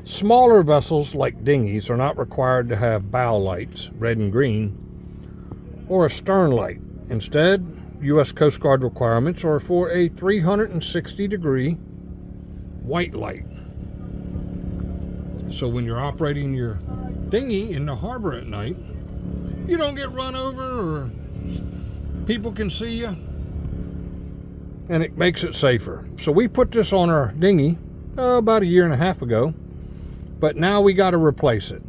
Smaller vessels like dinghies are not required to have bow lights, red and green, or a stern light. Instead, U.S. Coast Guard requirements are for a 360-degree white light. So when you're operating your dinghy in the harbor at night, you don't get run over or people can see you, and it makes it safer. So we put this on our dinghy about 1.5 years ago, but now we got to replace it.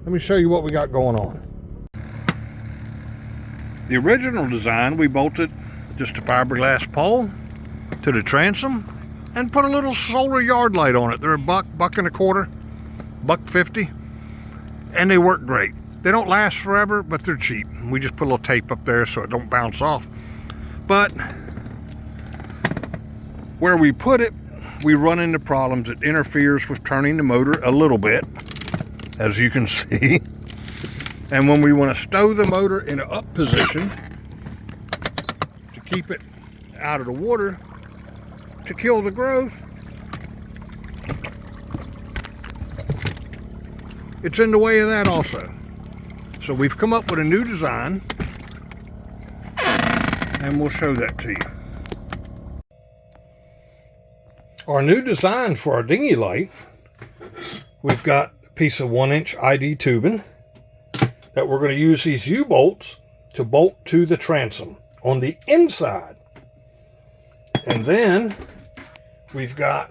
Let me show you what we got going on. The original design, we bolted just a fiberglass pole to the transom and put a little solar yard light on it. They're $1.25, $1.50, and they work great. They don't last forever, but they're cheap. We just put a little tape up there so it don't bounce off. But where we put it, we run into problems. It interferes with turning the motor a little bit, as you can see. And when we want to stow the motor in an up position to keep it out of the water, to kill the growth, it's in the way of that also. So we've come up with a new design, and we'll show that to you. Our new design for our dinghy light, we've got a piece of 1-inch ID tubing that we're going to use these U-bolts to bolt to the transom on the inside. And then we've got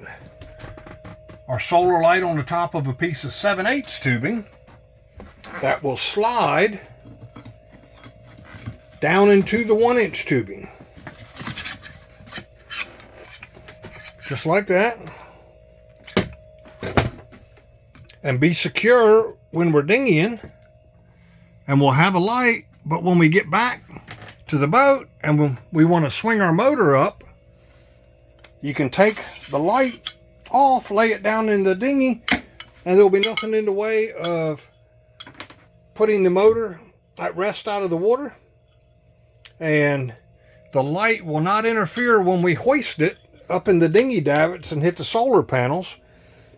our solar light on the top of a piece of 7/8 tubing that will slide down into the 1-inch tubing. Just like that. And be secure when we're dinghying. And we'll have a light, but when we get back to the boat and when we want to swing our motor up, you can take the light off, lay it down in the dinghy, and there'll be nothing in the way of putting the motor at rest out of the water. And the light will not interfere when we hoist it up in the dinghy davits and hit the solar panels,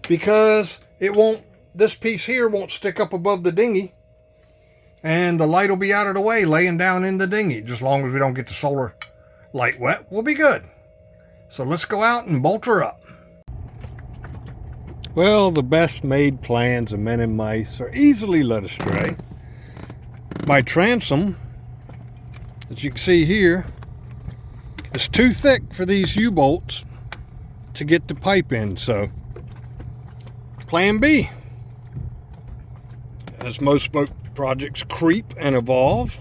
because it won't, this piece here won't stick up above the dinghy, and the light will be out of the way laying down in the dinghy. Just as long as we don't get the solar light wet, we'll be good. So let's go out and bolt her up. Well, the best made plans of men and mice are easily led astray. My transom, as you can see here, is too thick for these U-bolts to get the pipe in. So plan B, as most boat projects creep and evolve,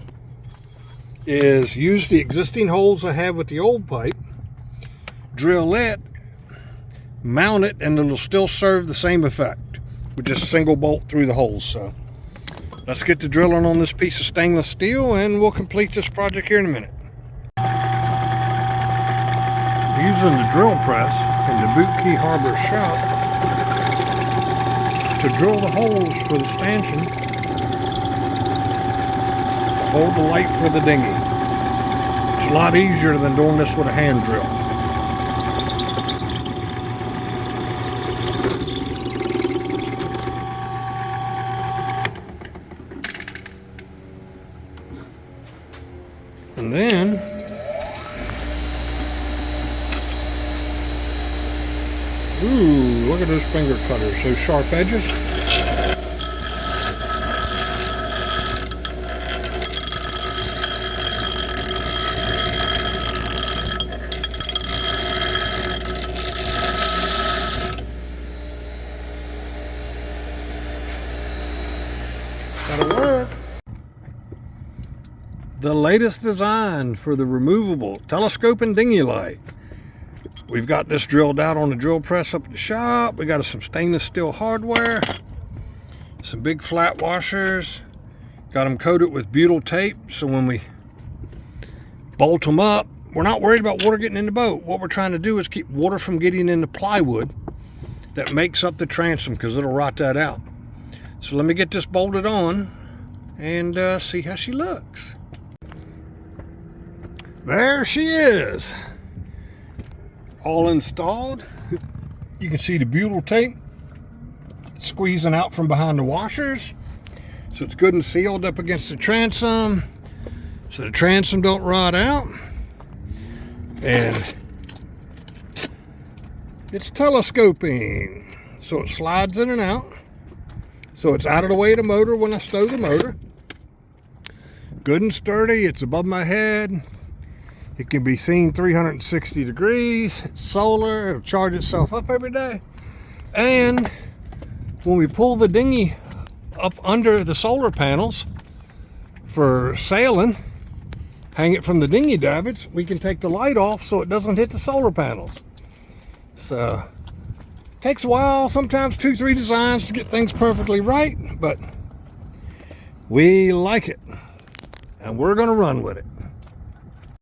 is use the existing holes I have with the old pipe, drill it, mount it, and it'll still serve the same effect with just a single bolt through the holes. So let's get to drilling on this piece of stainless steel, and we'll complete this project here in a minute. Using the drill press in the Boot Key Harbor shop to drill the holes for the stanchion to hold the light for the dinghy. It's a lot easier than doing this with a hand drill. And then ooh, look at those finger cutters, those sharp edges. That'll work. The latest design for the removable telescoping dinghy light. We've got this drilled out on the drill press up at the shop. We got some stainless steel hardware, some big flat washers, got them coated with butyl tape, so when we bolt them up, we're not worried about water getting in the boat. What we're trying to do is keep water from getting in the plywood that makes up the transom, because it'll rot that out. So let me get this bolted on and see how she looks. There she is, all installed. You can see the butyl tape. It's squeezing out from behind the washers. So it's good and sealed up against the transom, so the transom don't rot out. And it's telescoping, so it slides in and out. So it's out of the way of the motor when I stow the motor. Good and sturdy. It's above my head. It can be seen 360 degrees. It's solar. It'll charge itself up every day. And when we pull the dinghy up under the solar panels for sailing, hang it from the dinghy davits, we can take the light off so it doesn't hit the solar panels. So takes a while, sometimes 2-3 designs to get things perfectly right, but we like it and we're going to run with it.